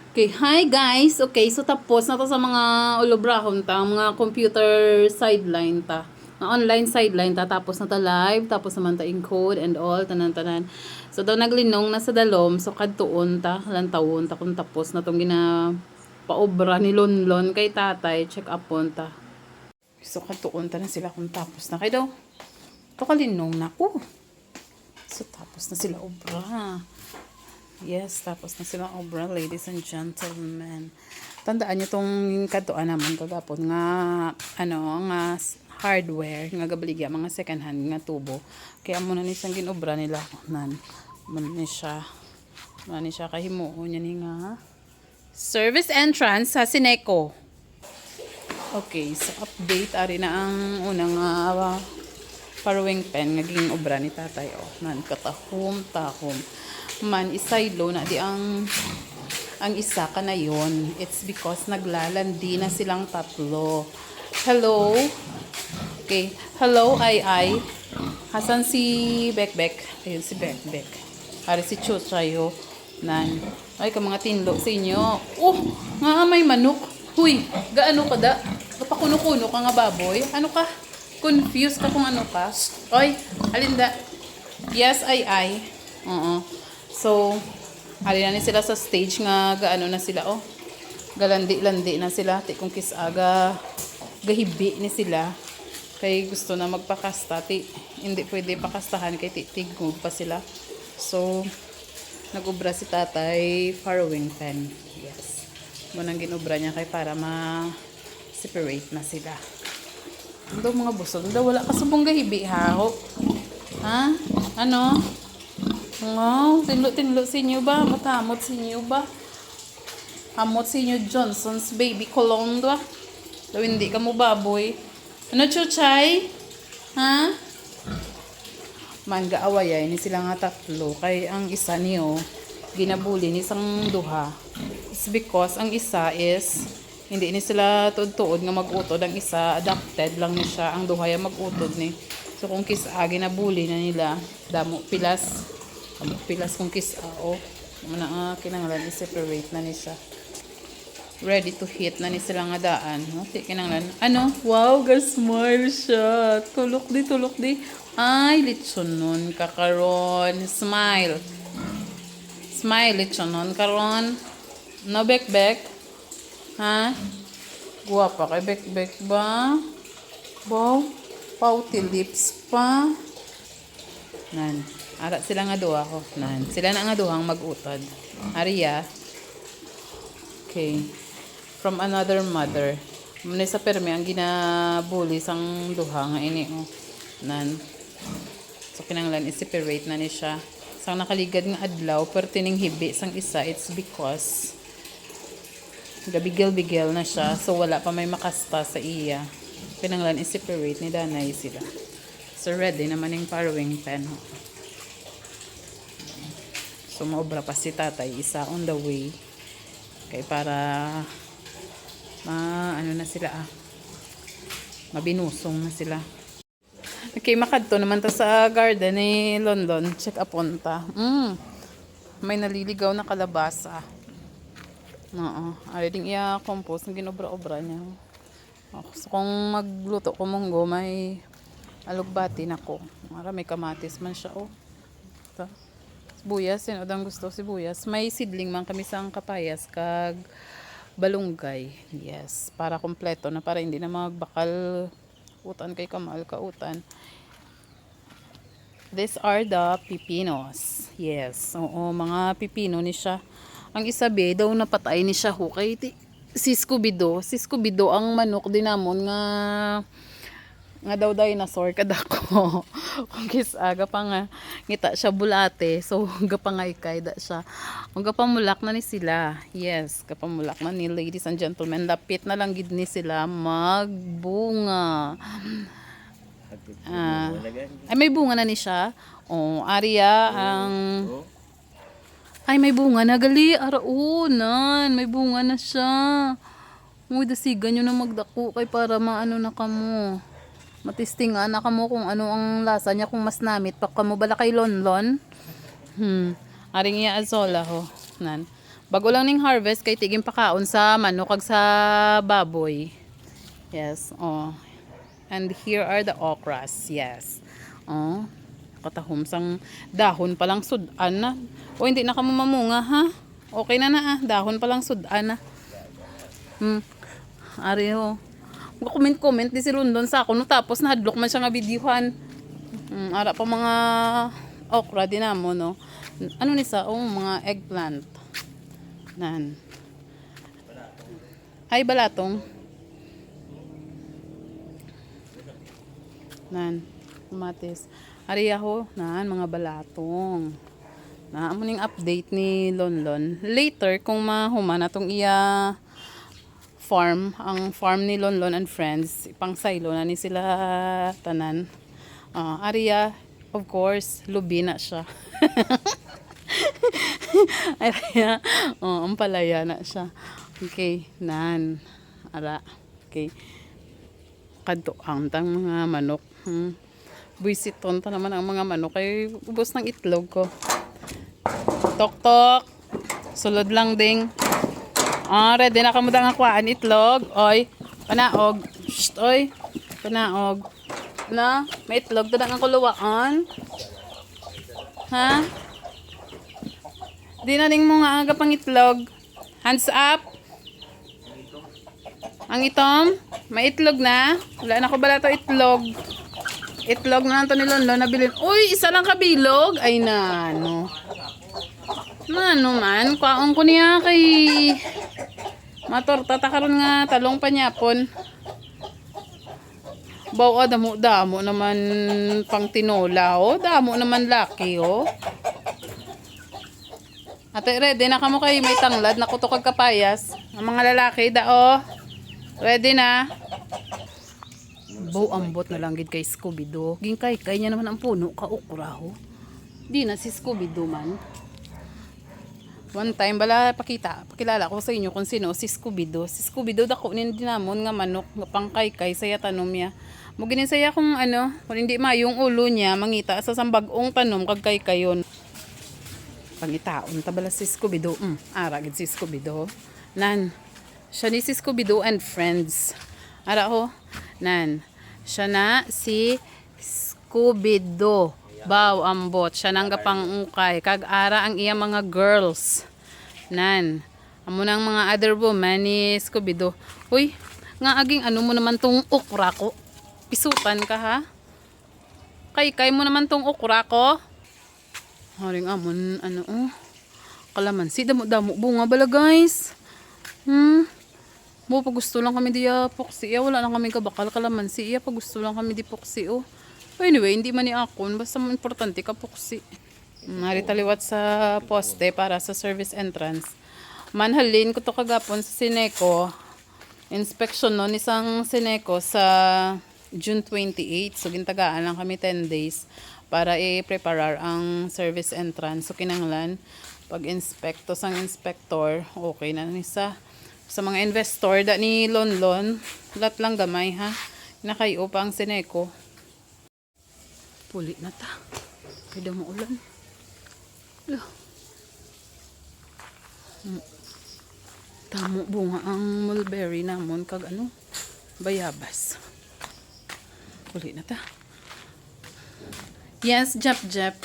Okay, hi guys. Okay, so tapos na to sa mga ulubrahon ta, mga computer sideline ta. Mga online sideline ta, tapos na ta live, tapos naman ta encode and all, tanan-tanan. So daw naglinong na sa dalom, so kadtuon ta, lantawon ta kung tapos na tong gina paobra ni Lonlon kay tatay, check upon ta. So kadtuon ta na sila kung tapos na kay daw. To kalinong na ko. So tapos na sila obra. Yes, tapos na sila obra, ladies and gentlemen. Tandaan nyo tong katuan naman kagapon nga, nga hardware, nga gabaligya, mga second hand nga tubo. Kaya muna ni siyang ginobra nila. Muna ni siya kahimuon niya ni nga service entrance sa Sineco. Okay, so update, ari na ang unang parawing pen, naging obra ni tatay. Nan, tahom man isaylo na di ang isa ka na yon. It's because naglalandi na silang tatlo. Hello, okay, hello ay hasan si Bekbek, ayun si Bekbek, hari si Chuchayo nan ay ka mga tinlo sa inyo. Nga may manok, huy, gaano ka da, kapakuno-kuno ka nga baboy, ano ka, confused ka kung ano ka. Oy, alinda, yes ay so, ali na ni sila sa stage nga gaano na sila galandi-landi na sila ti kung kisaga gahibi ni sila kay gusto na magpakasta hindi pwede pakastahan kay tigog pa sila. So, nagubra si tatay farrowing pen. Yes. Munang ginubra niya kay para ma-separate na sila. Daw mga busog, daw wala kasubong gahibi ha. Ha? Ano? Wow, tinlo sa inyo ba? Matamot sa inyo ba? Hamot sa inyo Johnson's baby cologne ba? Daw hindi ka mo baboy. Ano chuchay? Ha? Manga awayay ni sila nga tatlo. Kay ang isa niyo, ginabuli ni isang duha. It's because ang isa is, hindi ni sila tuod-tuod nga mag-utod. Ang isa, adopted lang ni siya. Ang duha yung mag-utod ni. So kung kisa, ginabuli na nila. Damo, pilas kung kisao muna kinanglan i-separate na ni siya, ready to hit na ni sila nga daan kinanglan wow, smile siya, tulok di ay litsonon kakaron, smile litsonon karon no Bekbek ha, guwapa kay Bekbek ba, wow, pouty lips pa nan. Ara sila nga duha ko. Nan. Sila na nga duhang mag-utod. Ariya. Okay. From another mother. Muna sa permi ang ginabuli sang duha nga ini. Nan. So kinanglan i-separate na ni siya. Sang nakaligad nga adlaw pertining hibi sang isa, it's because gabigil-bigil na siya. So wala pa may makasta sa iya. Kinanglan i-separate ni Danay sila. So ready naman yung farrowing pen. So, maobra pa si tatay. Isa on the way. Kaya para na sila mabinusong na sila. Okay, makadto naman ta sa garden ni London. Check upon ta. May naliligaw na kalabasa. Ari ding iya compost ng ginobra-obra niya. So, kung magluto ko munggo, may alugbati na ko. May kamatis man siya. Ito. Sibuyas, yun odang gusto sibuyas. May seedling man kami sang kapayas kag balunggay. Yes, para kompleto na, para hindi na magbakal utan kay kamal kautan. These are the pipinos. Yes, mga pipino ni siya. Ang isabi daw napatay ni siya kay si Scooby-Doo ang manok din namon nga daw dinosaur kadako. Kung kisaga pa nga ngita siya bulate, so gapangay kay da siya. Kung gapamulak na ni sila, yes, gapamulak na ni, ladies and gentlemen, lapit na lang gid ni sila magbunga. Ay may bunga na ni siya. Ariya ang ay may bunga na gali araunan, may bunga na siya. Dasigan nyo na magdako kay para maano na kamo. Matistingan na kamo kung ano ang lasa niya, kung mas namit pa kamo bala kay Lonlon. Aring iya azola ho. Nan. Bago lang ning harvest kay tigim pakaon sa manok kag sa baboy. Yes, oh. And here are the okras. Yes. Oh. Katahom sang dahon pa lang sudan na. O hindi na ka mamunga ha. Okay na na ah. Dahon pa lang sudan na. Ari ho. Comment di si Rondon sa ako no tapos nahadlok man siya nga videohan. Ara pa mga okra din mo no. Ano ni sa mga eggplant. Nan. Ay balatong. Nan. Kamatis. Ari ho nan mga balatong. Na amo ning update ni Lonlon. Later kung mahuman atong iya farm, ang farm ni Lonlon and Friends, ipang silo na ni sila tanan. Aria, of course, lubi na siya. Aria, ang palaya na siya. Okay, nan. Ara, okay. Kadto ang tang mga manok. Buisiton ta naman ang mga manok kay ubos ng itlog ko. Tok-tok. Sulod lang ding. Ready na kamo dang akuan itlog. Oy, panaog. Shh, oy. Panaog. Na, may itlog dang ang kuluwaan. Ha? Di na ning mo nga aga pang itlog. Hands up. Ang itom, may itlog na. Wala na ko bala to itlog. Itlog na lang to ni Lonlon nabilin. Uy, isa lang kabilog. Ay na, no. Ano man, kwaong ko niya kay matorta takaron nga talong panyapon. Bawa damo naman pang tinola oh, damo naman laki oh. Ate ready na kamo kay may tanglad na kutok kag kapayas. Ang mga lalaki dao. Ready na. Baw ambot na lang gid kay Scooby-Doo. Gingkay niya naman ang puno ka okra ho. Di na si Scooby-Doo man. One time bala pakilala ko sa inyo kung sino si Scooby-Doo. Si Scooby-Doo dako nin dinamon nga manok nga pangkaykay saya tanom niya. Mo ginin saya kung ano, kung hindi mayong ulo niya mangita sa sambag-ong tanom kag kaykayon. Pangitaon ta bala si Scooby-Doo. Ara gid si Scooby-Doo. Nan. Siya ni si Scooby-Doo and Friends. Ara ho. Nan. Siya na si Scooby-Doo. Baw ambot siya nang gapang ungkay kag ara ang iya mga girls. Nan. Amo nang mga other woman ni Scooby-Doo. Uy, nga aging ano mo naman tong okra ko? Pisutan ka ha? Kay mo naman tong okra ko? Haring amon ano kalamansi damo bunga bala guys. Mo pag gusto lang kami diya poksi. Wala lang kami kabakal kalamansi. Pag gusto lang kami di poksi Anyway, hindi man ni akon. Basta importante ka poksi. Narita liwat sa poste para sa service entrance. Manhalin ko to kagapon sa Sineco. Inspection nun isang Sineco sa June 28. So gintagaan lang kami 10 days para i-preparar ang service entrance. So kinanglan pag inspecto sang inspector, okay na ni sa mga investor da ni Lonlon. Lat lang gamay ha. Nakayo pa ang Sineco. Puli na ta. Kaya mo ulan. Tamo bunga ang mulberry namon kag ano bayabas. Puli na ta. Yes, Jep.